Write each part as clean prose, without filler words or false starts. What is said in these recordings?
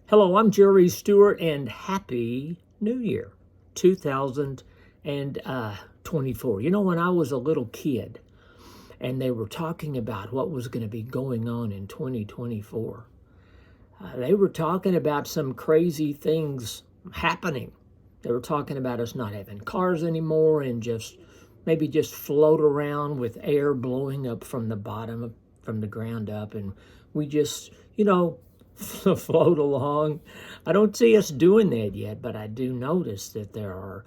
Hello, I'm Jerry Stewart, and Happy New Year 2024. You know, when I was a little kid and they were talking about what was going to be going on in 2024, they were talking about some crazy things happening. They were talking about us not having cars anymore and maybe just float around with air blowing up from the bottom, from the ground up, and we just, float along. I don't see us doing that yet, but I do notice that there are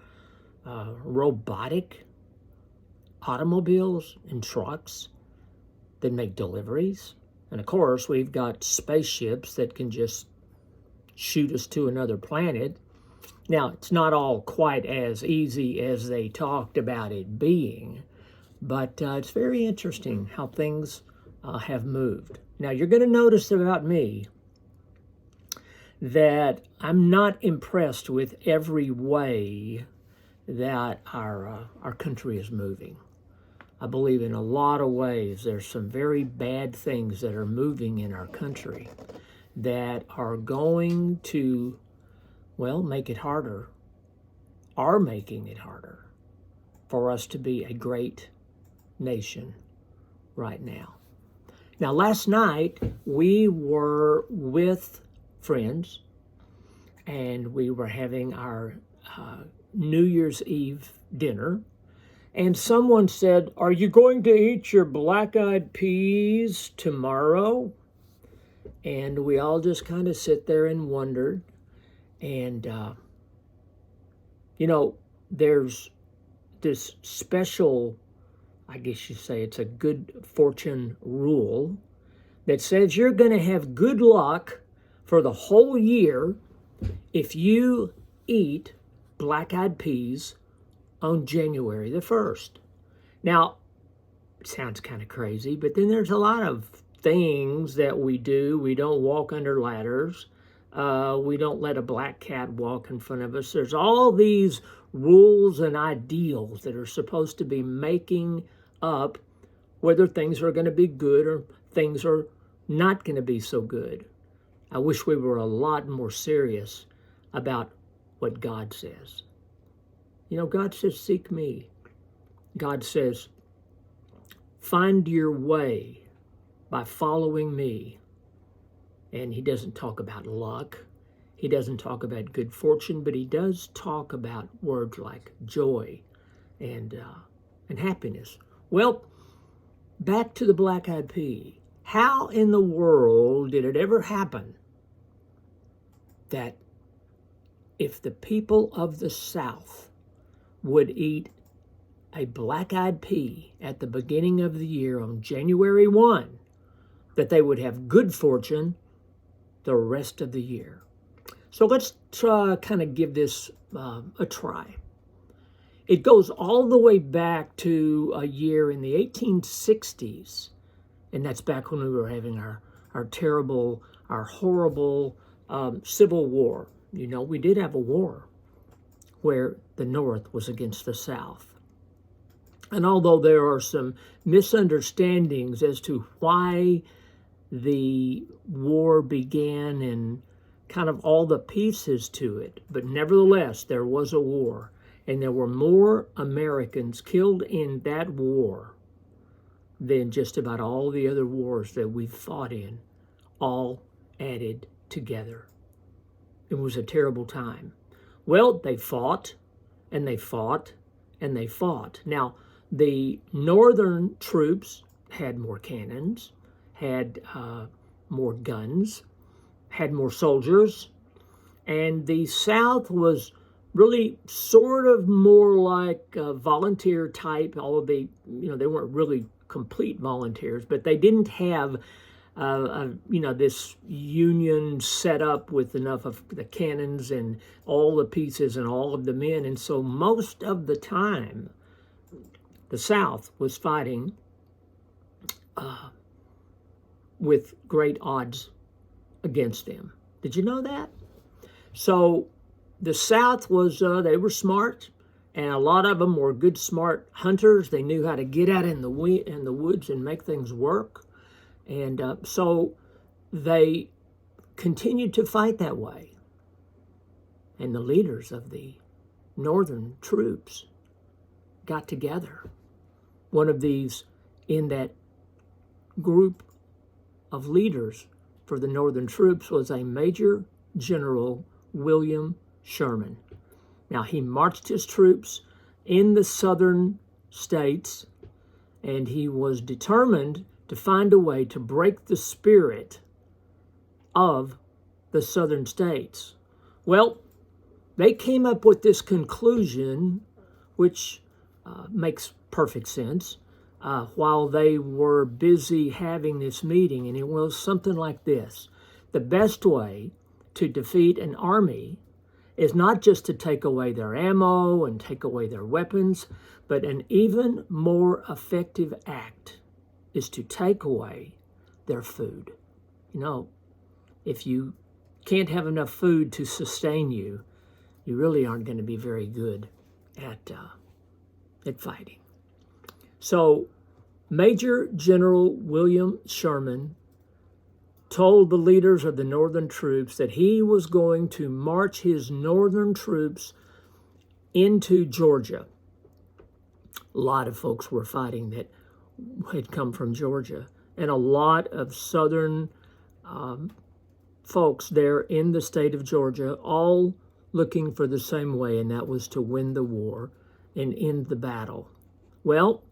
robotic automobiles and trucks that make deliveries. And of course, we've got spaceships that can just shoot us to another planet. Now, it's not all quite as easy as they talked about it being, but it's very interesting how things have moved. Now, you're going to notice about me that I'm not impressed with every way that our country is moving. I believe in a lot of ways there's some very bad things that are moving in our country that are going to, make it harder, are making it harder for us to be a great nation right now. Now, last night we were with friends and we were having our New Year's Eve dinner, and someone said, "Are you going to eat your black eyed peas tomorrow?" And we all just kind of sit there and wondered. And there's this special, I guess you say it's a good fortune rule that says you're going to have good luck for the whole year if you eat black-eyed peas on January the 1st. Now, it sounds kind of crazy, but then there's a lot of things that we do. We don't walk under ladders. We don't let a black cat walk in front of us. There's all these rules and ideals that are supposed to be making up whether things are going to be good or things are not going to be so good. I wish we were a lot more serious about what God says. God says, seek me. God says, find your way by following me. And he doesn't talk about luck. He doesn't talk about good fortune, but he does talk about words like joy and happiness. Well, back to the black-eyed pea. How in the world did it ever happen that if the people of the South would eat a black-eyed pea at the beginning of the year on January 1, that they would have good fortune the rest of the year? So let's kind of give this a try. It goes all the way back to a year in the 1860s, and that's back when we were having our horrible Civil War. We did have a war where the North was against the South. And although there are some misunderstandings as to why the war began and kind of all the pieces to it, but nevertheless, there was a war, and there were more Americans killed in that war than just about all the other wars that we've fought in, all added together. It was a terrible time. Well, they fought, and they fought, and they fought. Now, the northern troops had more cannons, had more guns, had more soldiers, and the South was really sort of more like a volunteer type, although they weren't really complete volunteers, but they didn't have this union set up with enough of the cannons and all the pieces and all of the men. And so most of the time, the South was fighting with great odds against them. Did you know that? So the South was, they were smart, and a lot of them were good, smart hunters. They knew how to get out in the woods and make things work. And so they continued to fight that way. And the leaders of the northern troops got together. One of these in that group of leaders for the northern troops was a Major General William Sherman. Now, he marched his troops in the southern states, and he was determined to find a way to break the spirit of the southern states. Well, they came up with this conclusion, which makes perfect sense, while they were busy having this meeting, and it was something like this. The best way to defeat an army is not just to take away their ammo and take away their weapons, but an even more effective act is to take away their food. You know, if you can't have enough food to sustain you, you really aren't going to be very good at fighting. So Major General William Sherman told the leaders of the northern troops that he was going to march his northern troops into Georgia. A lot of folks were fighting that had come from Georgia, and a lot of southern folks there in the state of Georgia, all looking for the same way, and that was to win the war and end the battle. Well,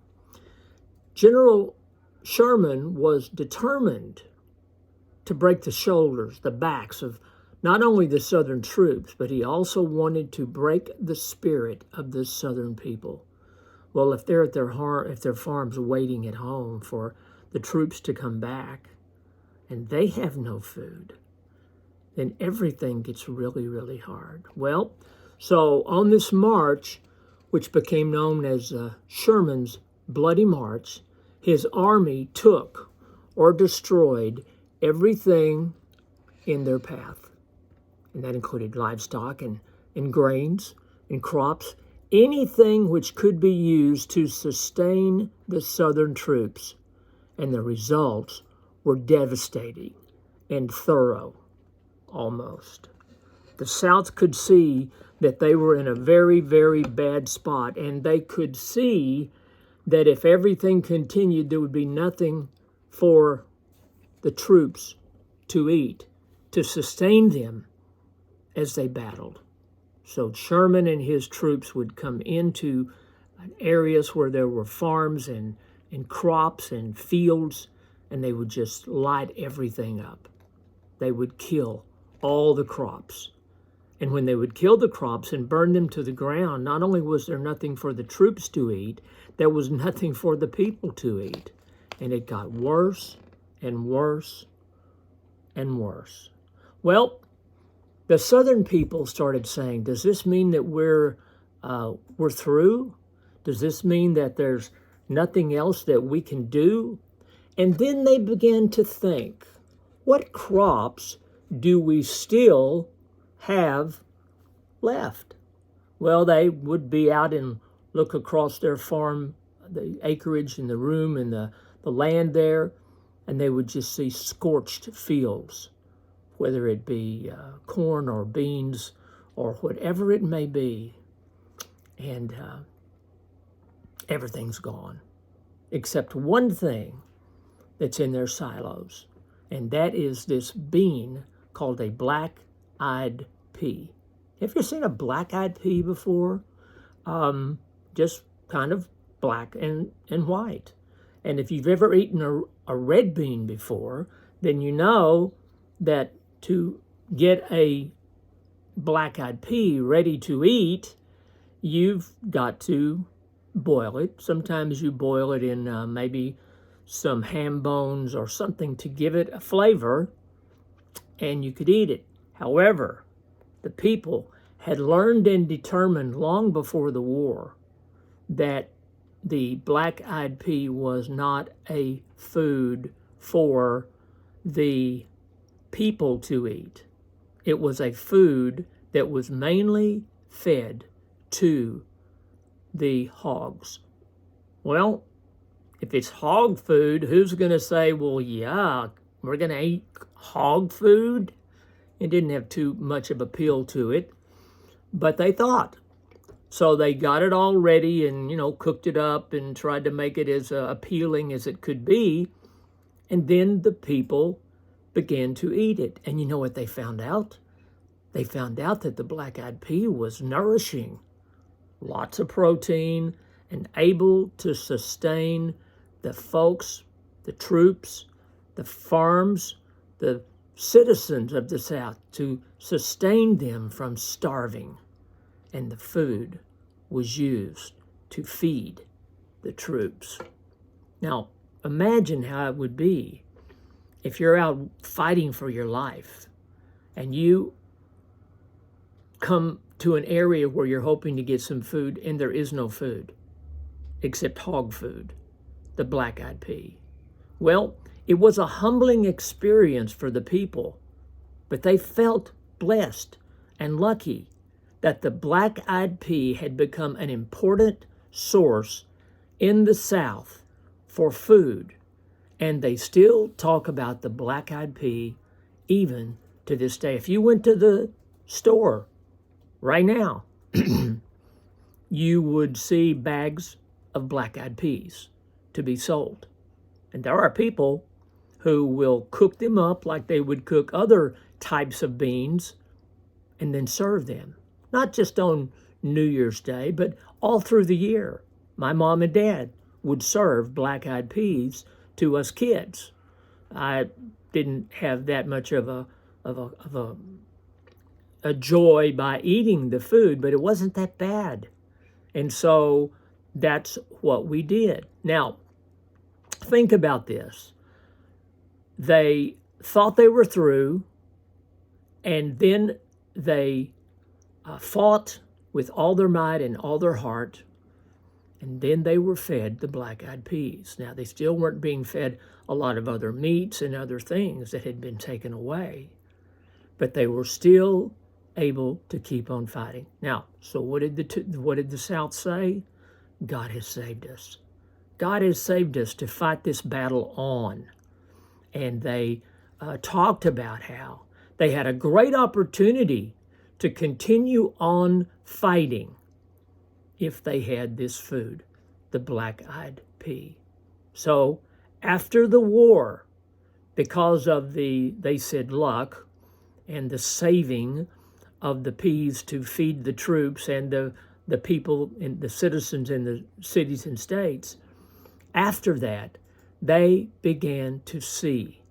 General Sherman was determined to break the shoulders, the backs of not only the southern troops, but he also wanted to break the spirit of the southern people. Well, if they're at their farms waiting at home for the troops to come back, and they have no food, then everything gets really, really hard. Well, so on this march, which became known as Sherman's Bloody March, his army took or destroyed everything in their path. And that included livestock and grains and crops, anything which could be used to sustain the southern troops. And the results were devastating and thorough, almost. The South could see that they were in a very, very bad spot, and they could see that if everything continued, there would be nothing for the troops to eat, to sustain them as they battled. So Sherman and his troops would come into areas where there were farms and crops and fields, and they would just light everything up. They would kill all the crops. And when they would kill the crops and burn them to the ground, not only was there nothing for the troops to eat, there was nothing for the people to eat. And it got worse and worse and worse. Well, the southern people started saying, does this mean that we're through? Does this mean that there's nothing else that we can do? And then they began to think, what crops do we still have left? Well, they would be out and look across their farm, the acreage and the room and the land there, and they would just see scorched fields, whether it be corn or beans or whatever it may be. And everything's gone, except one thing that's in their silos, and that is this bean called a black eyed pea. Have you seen a black eyed pea before? Just kind of black and white. And if you've ever eaten a red bean before, then you know that to get a black eyed pea ready to eat, you've got to boil it. Sometimes you boil it in maybe some ham bones or something to give it a flavor, and you could eat it. However, the people had learned and determined long before the war that the black-eyed pea was not a food for the people to eat. It was a food that was mainly fed to the hogs. Well, if it's hog food, who's going to say, well, yeah, we're going to eat hog food? It didn't have too much of appeal to it, but they thought. So they got it all ready and, cooked it up and tried to make it as appealing as it could be. And then the people began to eat it. And you know what they found out? They found out that the black-eyed pea was nourishing, lots of protein, and able to sustain the folks, the troops, the farms, the citizens of the South, to sustain them from starving. And the food was used to feed the troops. Now, imagine how it would be if you're out fighting for your life and you come to an area where you're hoping to get some food and there is no food except hog food, the black-eyed pea. Well, it was a humbling experience for the people, but they felt blessed and lucky that the black-eyed pea had become an important source in the South for food. And they still talk about the black-eyed pea even to this day. If you went to the store right now, you would see bags of black-eyed peas to be sold. And there are people who will cook them up like they would cook other types of beans and then serve them. Not just on New Year's Day, but all through the year. My mom and dad would serve black-eyed peas to us kids. I didn't have that much of a joy by eating the food, but it wasn't that bad. And so that's what we did. Now, think about this. They thought they were through, and then they fought with all their might and all their heart, and then they were fed the black-eyed peas. Now, they still weren't being fed a lot of other meats and other things that had been taken away, but they were still able to keep on fighting. Now, so what did the South say? God has saved us. God has saved us to fight this battle on. And they talked about how they had a great opportunity to continue on fighting if they had this food, the black-eyed pea. So after the war, because of they said, luck and the saving of the peas to feed the troops and the people and the citizens in the cities and states, after that, they began to see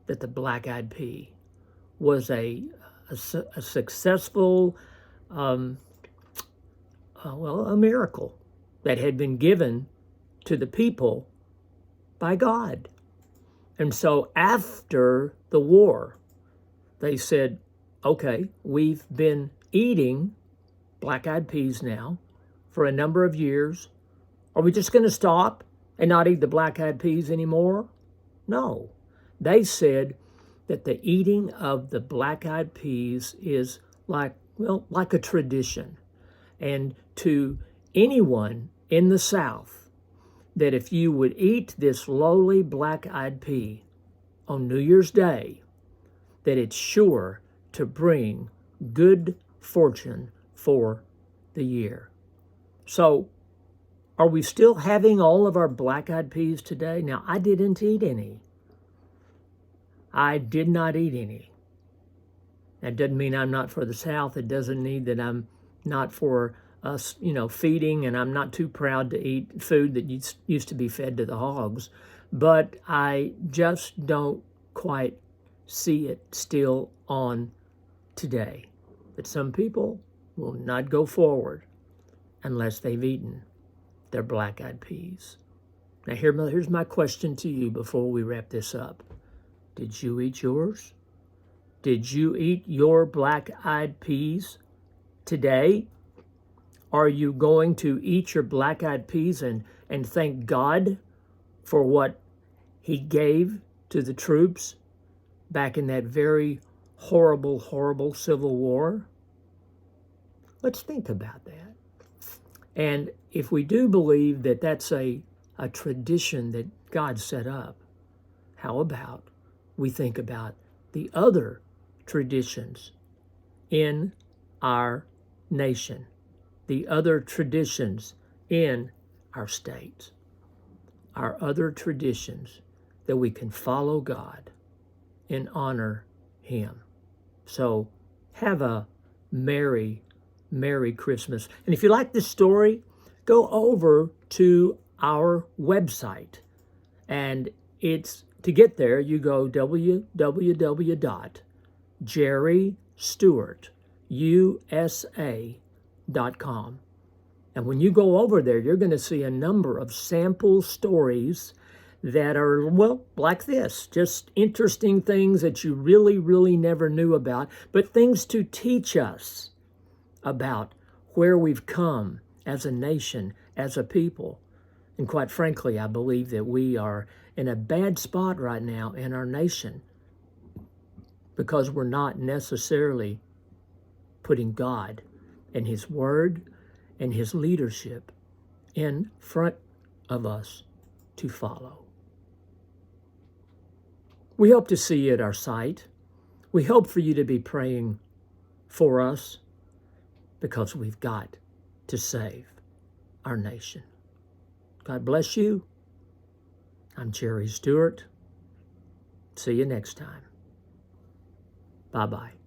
that the black-eyed pea was a successful, a miracle that had been given to the people by God. And so after the war, they said, okay, we've been eating black-eyed peas now for a number of years. Are we just going to stop and not eat the black-eyed peas anymore? No. They said that the eating of the black-eyed peas is like a tradition. And to anyone in the South, that if you would eat this lowly black-eyed pea on New Year's Day, that it's sure to bring good fortune for the year. So, are we still having all of our black-eyed peas today? Now, I didn't eat any. I did not eat any. That doesn't mean I'm not for the South. It doesn't mean that I'm not for us, feeding, and I'm not too proud to eat food that used to be fed to the hogs. But I just don't quite see it still on today. But some people will not go forward unless they've eaten their black-eyed peas. Now, here's my question to you before we wrap this up. Did you eat yours? Did you eat your black-eyed peas today? Are you going to eat your black-eyed peas and thank God for what He gave to the troops back in that very horrible, horrible Civil War? Let's think about that. And if we do believe that that's a tradition that God set up, how about we think about the other traditions in our nation, the other traditions in our states, our other traditions that we can follow God and honor Him. So have a Merry, Merry Christmas. And if you like this story, go over to our website. And it's to get there, you go www.jerrystewartusa.com. And when you go over there, you're going to see a number of sample stories that are, well, like this, just interesting things that you really, really never knew about, but things to teach us about where we've come as a nation, as a people. And quite frankly, I believe that we are in a bad spot right now in our nation because we're not necessarily putting God and His Word and His leadership in front of us to follow. We hope to see you at our site. We hope for you to be praying for us because we've got to save our nation. God bless you. I'm Jerry Stewart. See you next time. Bye-bye.